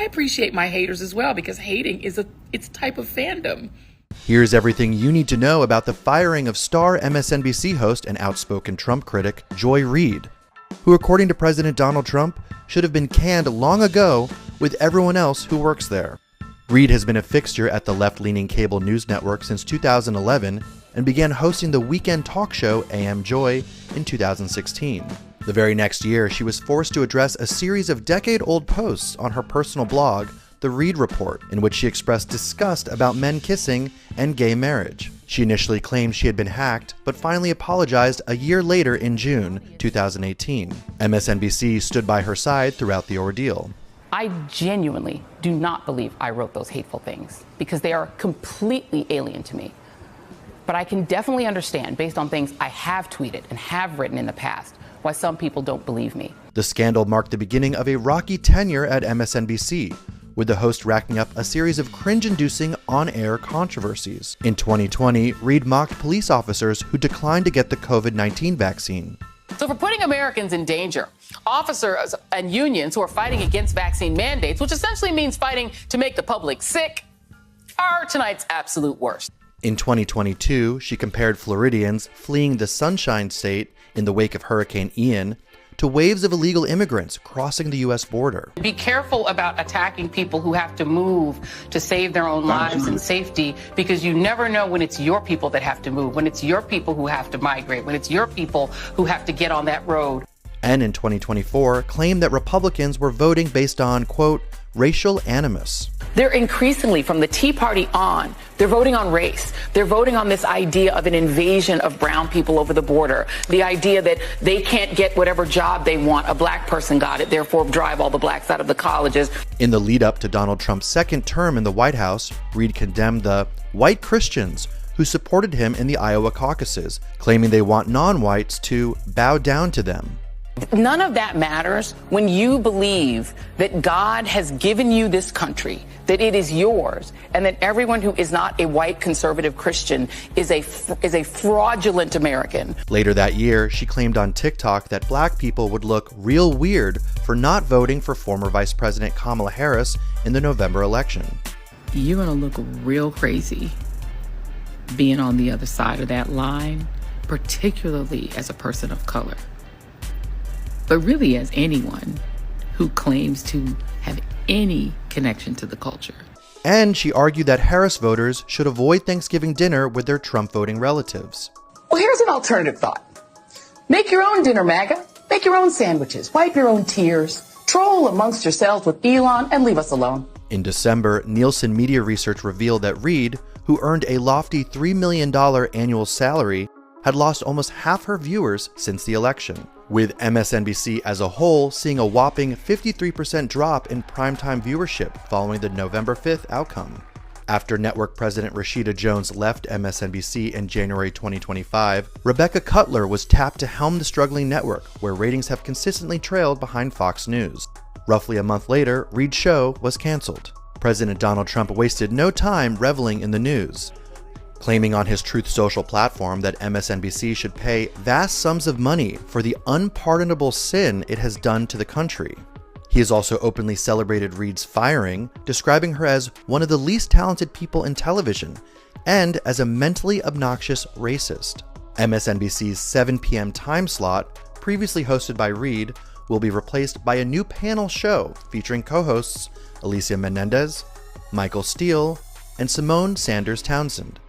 appreciate my haters as well, because hating is it's a type of fandom. Here's everything you need to know about the firing of star MSNBC host and outspoken Trump critic Joy Reid, who, according to President Donald Trump, should have been canned long ago with everyone else who works there. Reid has been a fixture at the left-leaning cable news network since 2011 and began hosting the weekend talk show AM Joy in 2016. The very next year, she was forced to address a series of decade-old posts on her personal blog, The Reid Report, in which she expressed disgust about men kissing and gay marriage. She initially claimed she had been hacked, but finally apologized a year later in June 2018. MSNBC stood by her side throughout the ordeal. I genuinely do not believe I wrote those hateful things because they are completely alien to me. But I can definitely understand, based on things I have tweeted and have written in the past, why some people don't believe me. The scandal marked the beginning of a rocky tenure at MSNBC, with the host racking up a series of cringe-inducing on-air controversies. In 2020, Reid mocked police officers who declined to get the COVID-19 vaccine. So for putting Americans in danger, officers and unions who are fighting against vaccine mandates, which essentially means fighting to make the public sick, are tonight's absolute worst. In 2022, she compared Floridians fleeing the Sunshine State in the wake of Hurricane Ian to waves of illegal immigrants crossing the U.S. border. Be careful about attacking people who have to move to save their own lives and safety, because you never know when it's your people that have to move, when it's your people who have to migrate, when it's your people who have to get on that road. And in 2024, claimed that Republicans were voting based on, quote, racial animus. They're increasingly, from the Tea Party on, they're voting on race. They're voting on this idea of an invasion of brown people over the border. The idea that they can't get whatever job they want, a black person got it, therefore drive all the blacks out of the colleges. In the lead up to Donald Trump's second term in the White House, Reid condemned the white Christians who supported him in the Iowa caucuses, claiming they want non-whites to bow down to them. None of that matters when you believe that God has given you this country, that it is yours, and that everyone who is not a white conservative Christian is a fraudulent American. Later that year, she claimed on TikTok that black people would look real weird for not voting for former Vice President Kamala Harris in the November election. You're gonna look real crazy being on the other side of that line, particularly as a person of color. But really as anyone who claims to have any connection to the culture. And she argued that Harris voters should avoid Thanksgiving dinner with their Trump voting relatives. Well, here's an alternative thought. Make your own dinner, MAGA. Make your own sandwiches. Wipe your own tears. Troll amongst yourselves with Elon and leave us alone. In December, Nielsen Media Research revealed that Reid, who earned a lofty $3 million annual salary, had lost almost half her viewers since the election, with MSNBC as a whole seeing a whopping 53% drop in primetime viewership following the November 5th outcome. After network president Rashida Jones left MSNBC in January 2025, Rebecca Cutler was tapped to helm the struggling network, where ratings have consistently trailed behind Fox News. Roughly a month later, Reid's show was canceled. President Donald Trump wasted no time reveling in the news, claiming on his Truth Social platform that MSNBC should pay vast sums of money for the unpardonable sin it has done to the country. He has also openly celebrated Reid's firing, describing her as one of the least talented people in television and as a mentally obnoxious racist. MSNBC's 7 p.m. time slot, previously hosted by Reid, will be replaced by a new panel show featuring co-hosts Alicia Menendez, Michael Steele, and Simone Sanders Townsend.